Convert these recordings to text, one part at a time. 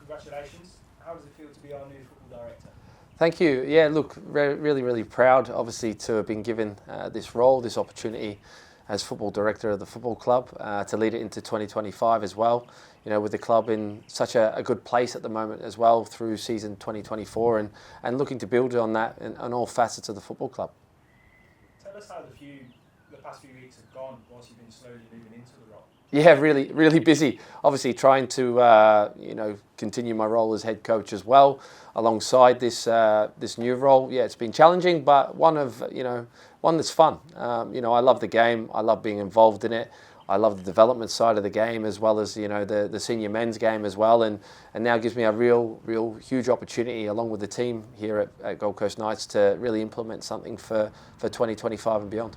congratulations. How does it feel to be our new football director? Thank you. Yeah, look, really, really proud, obviously, to have been given this role, this opportunity as football director of the football club, to lead it into 2025 as well. You know, with the club in such a good place at the moment as well through season 2024, and looking to build on that on all facets of the football club. Tell us how the past few weeks have gone whilst you've been slowly moving into the role. Yeah, really, really busy. Obviously, trying to continue my role as head coach as well, alongside this new role. Yeah, it's been challenging, but one that's fun. I love the game. I love being involved in it. I love the development side of the game, as well as the senior men's game as well, and now gives me a real huge opportunity, along with the team here at Gold Coast Knights, to really implement something for 2025 and beyond.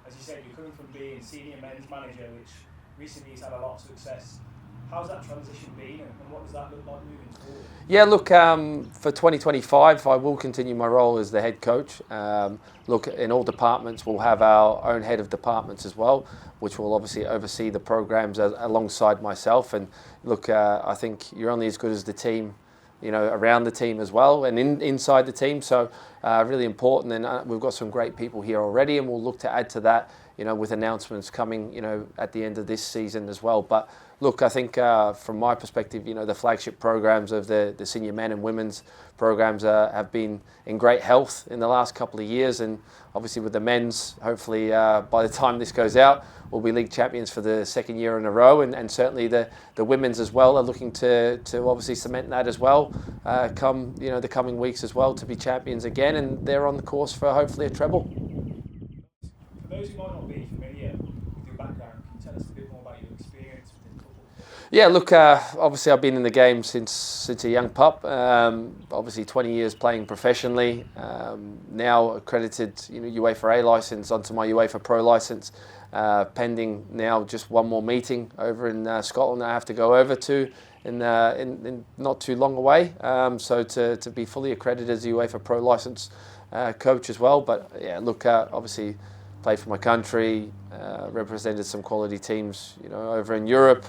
As you said, you're coming from being senior men's manager, which recently has had a lot of success. How's that transition been, and what does that look like moving forward? Yeah, look, for 2025, I will continue my role as the head coach. Look, in all departments, we'll have our own head of departments as well, which will obviously oversee the programs alongside myself. And look, I think you're only as good as the team, around the team as well, and inside the team. So really important, and we've got some great people here already, and we'll look to add to that, with announcements coming, at the end of this season as well. But look, I think from my perspective, the flagship programs of the senior men and women's programs have been in great health in the last couple of years, and obviously with the men's, hopefully by the time this goes out, we'll be league champions for the second year in a row, and certainly the women's as well are looking to obviously cement that as well, come the coming weeks as well, to be champions again, and they're on the course for hopefully a treble. For those who might not be familiar with your background, can you tell us a bit more about your experience within football? Yeah, look, obviously I've been in the game since a young pup. Obviously 20 years playing professionally. Now accredited, UEFA A license onto my UEFA Pro license. Pending now just one more meeting over in Scotland that I have to go over to in not too long away. So to be fully accredited as a UEFA Pro license coach as well. But yeah, look, obviously played for my country, represented some quality teams, over in Europe.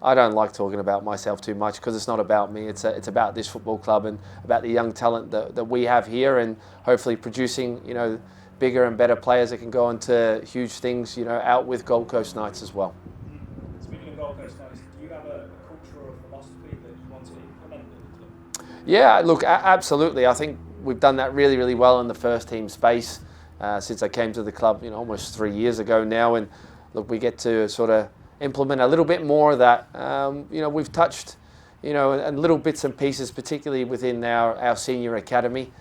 I don't like talking about myself too much because it's not about me. It's about this football club and about the young talent that we have here, and hopefully producing, bigger and better players that can go on to huge things, out with Gold Coast Knights as well. Speaking of Gold Coast Knights, do you have a culture or a philosophy that you want to implement with the club? Yeah, look, absolutely. I think we've done that really, really well in the first team space since I came to the club, almost 3 years ago now. And look, we get to sort of implement a little bit more of that. We've touched, and little bits and pieces, particularly within our senior academy,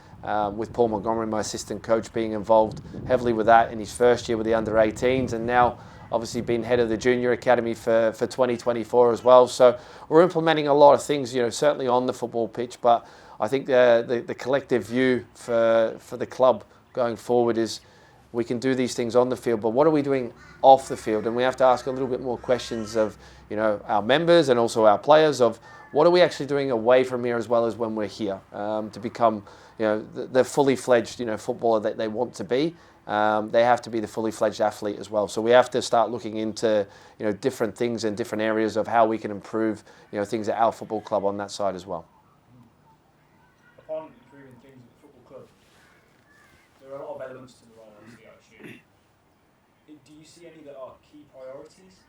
with Paul Montgomery, my assistant coach, being involved heavily with that in his first year with the under-18s, and now obviously been head of the junior academy for 2024 as well. So we're implementing a lot of things, certainly on the football pitch, but I think the collective view for the club going forward is we can do these things on the field, but what are we doing off the field? And we have to ask a little bit more questions of, our members and also our players, of what are we actually doing away from here as well as when we're here, to become, the fully fledged, footballer that they want to be. They have to be the fully fledged athlete as well. So we have to start looking into, different things and different areas of how we can improve, things at our football club on that side as well. Upon improving things at the football club, there are a lot of elements to the role, obviously, I assume. Do you see any that are key priorities?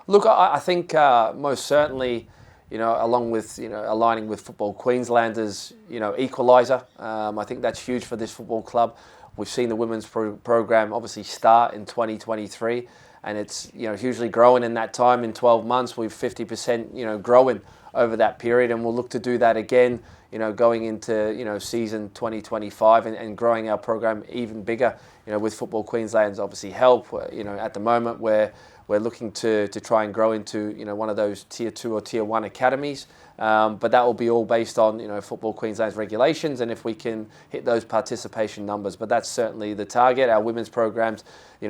Look, I think most certainly, along with, aligning with Football Queensland's, equaliser. I think that's huge for this football club. We've seen the women's program obviously start in 2023, and it's, hugely growing in that time. In 12 months, we've 50%, growing over that period, and we'll look to do that again, going into, season 2025 and growing our program even bigger, with Football Queensland's obviously help. At the moment we're looking to try and grow into, one of those tier 2 or tier 1 academies. But that will be all based on, Football Queensland's regulations, and if we can hit those participation numbers. But that's certainly the target. Our women's programs,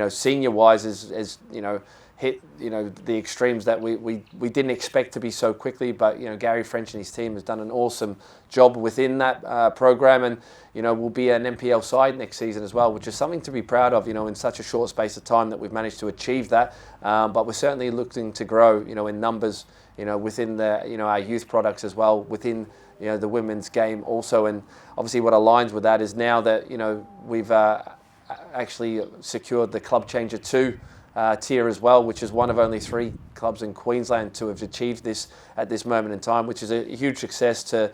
senior-wise, is hit, the extremes that we didn't expect to be so quickly. But, Gary French and his team has done an awesome job within that program, and, we'll be an NPL side next season as well, which is something to be proud of, in such a short space of time that we've managed to achieve that. But we're certainly looking to grow, in numbers, within the, our youth products as well, within, the women's game also. And obviously what aligns with that is now that, we've actually secured the Club Changer 2 tier as well, which is one of only 3 clubs in Queensland to have achieved this at this moment in time, which is a huge success to,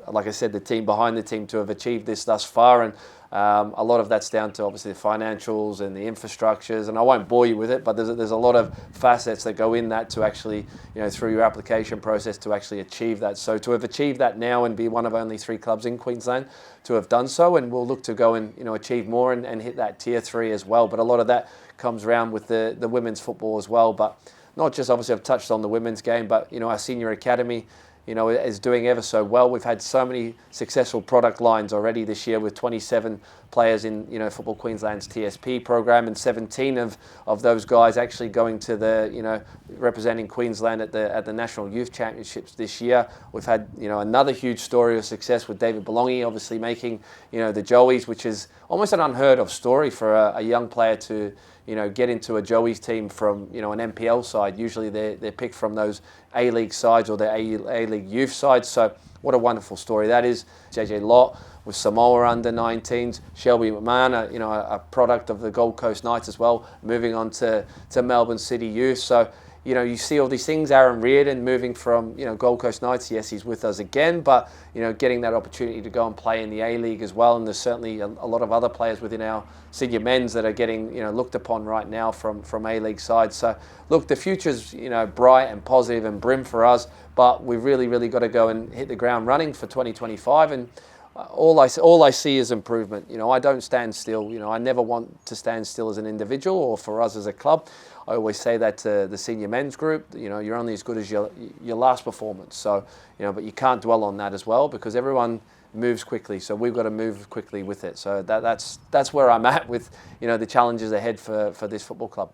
like I said, the team behind the team to have achieved this thus far. And a lot of that's down to obviously the financials and the infrastructures, and I won't bore you with it, but there's a lot of facets that go in that to actually, through your application process to actually achieve that. So to have achieved that now and be one of only 3 clubs in Queensland to have done so, and we'll look to go and achieve more and hit that tier 3 as well. But a lot of that comes around with the women's football as well, but not just, obviously I've touched on the women's game, but our senior academy is doing ever so well. We've had so many successful product lines already this year with 27 players in Football Queensland's TSP program, and 17 of those guys actually going to the representing Queensland at the National Youth Championships this year. We've had another huge story of success with David Belongi obviously making the Joeys, which is almost an unheard of story for a young player to get into a Joey's team from, an NPL side. Usually they're picked from those A-League sides or the A-League youth sides. So what a wonderful story that is. JJ Lott with Samoa under-19s, Shelby McMahon, a product of the Gold Coast Knights as well, moving on to Melbourne City Youth. So, you see all these things. Aaron Reardon moving from, Gold Coast Knights. Yes, he's with us again, but, getting that opportunity to go and play in the A-League as well. And there's certainly a lot of other players within our senior men's that are getting, looked upon right now from A-League sides. So, look, the future's, bright and positive and brim for us, but we've really, really got to go and hit the ground running for 2025. And all I see is improvement. I don't stand still. I never want to stand still as an individual or for us as a club. I always say that to the senior men's group. You're only as good as your last performance. So, but you can't dwell on that as well, because everyone moves quickly. So we've got to move quickly with it. So that's where I'm at with the challenges ahead for this football club.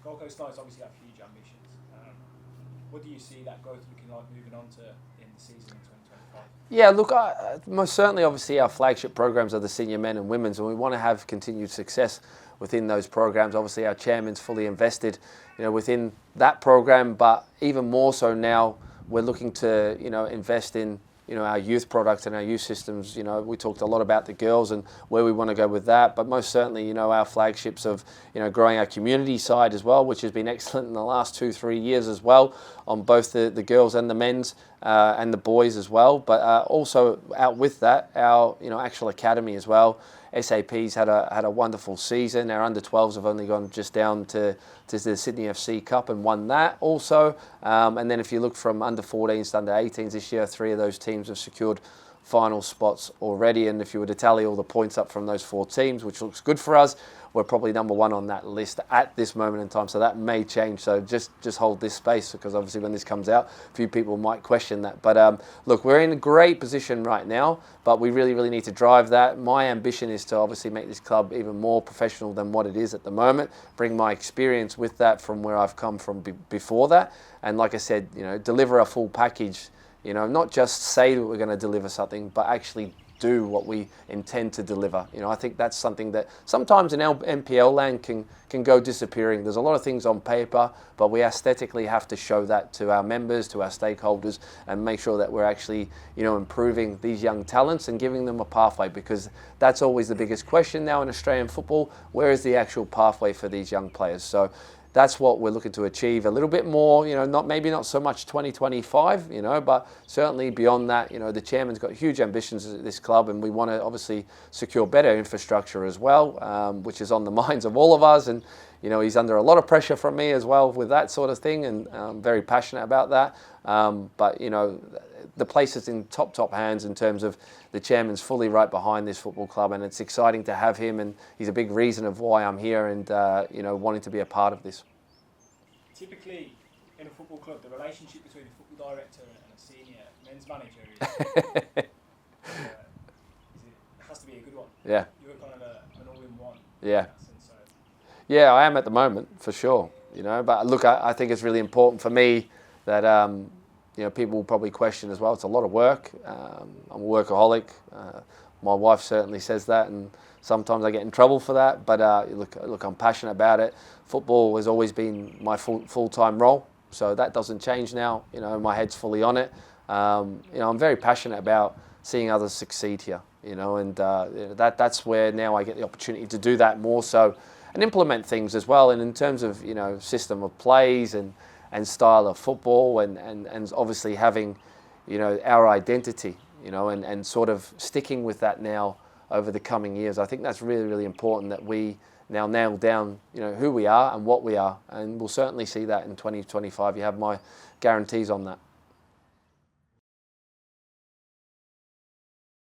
Gold Coast Knights obviously have huge ambitions. What do you see that growth looking like moving on to in the season in 2025? Yeah, look, most certainly, obviously, our flagship programs are the senior men and women's, and we want to have continued success within those programs. Obviously, our chairman's fully invested, within that program, but even more so now, we're looking to, invest in, our youth products and our youth systems. We talked a lot about the girls and where we want to go with that, but most certainly, our flagships of, growing our community side as well, which has been excellent in the last 2-3 years as well, on both the girls and the men's and the boys as well. But also out with that, our, actual academy as well. SAP's had a wonderful season. Our under-12s have only gone just down to the Sydney FC Cup and won that also. And then if you look from under-14s to under-18s this year, 3 of those teams have secured final spots already. And if you were to tally all the points up from those 4 teams, which looks good for us, we're probably number 1 on that list at this moment in time. So that may change. So just hold this space, because obviously when this comes out, a few people might question that. But look, we're in a great position right now, but we really, really need to drive that. My ambition is to obviously make this club even more professional than what it is at the moment, bring my experience with that from where I've come from before that. And like I said, deliver a full package, not just say that we're going to deliver something, but actually do what we intend to deliver. I think that's something that sometimes in our NPL land can go disappearing. There's a lot of things on paper, but we aesthetically have to show that to our members, to our stakeholders, and make sure that we're actually, improving these young talents and giving them a pathway, because that's always the biggest question now in Australian football. Where is the actual pathway for these young players? So that's what we're looking to achieve a little bit more, not so much 2025, but certainly beyond that. The chairman's got huge ambitions at this club, and we want to obviously secure better infrastructure as well, which is on the minds of all of us. And, he's under a lot of pressure from me as well with that sort of thing, and I'm very passionate about that. But, the place is in top hands in terms of the chairman's fully right behind this football club, and it's exciting to have him, and he's a big reason of why I'm here and, wanting to be a part of this. Typically, in a football club, the relationship between a football director and a senior men's manager is, it has to be a good one. Yeah. You're kind of an all-in-one. Yeah. So. Yeah, I am at the moment, for sure. But look, I think it's really important for me that, people will probably question as well. It's a lot of work. I'm a workaholic. My wife certainly says that, and sometimes I get in trouble for that. But look, I'm passionate about it. Football has always been my full-time role. So that doesn't change now. You know, my head's fully on it. You know, I'm very passionate about seeing others succeed here. You know, and that's where now I get the opportunity to do that more so, and implement things as well. And in terms of, you know, system of plays and style of football, and obviously having, you know, our identity, you know, and sort of sticking with that now over the coming years. I think that's really, really important that we now nail down, you know, who we are and what we are, and we'll certainly see that in 2025. You have my guarantees on that.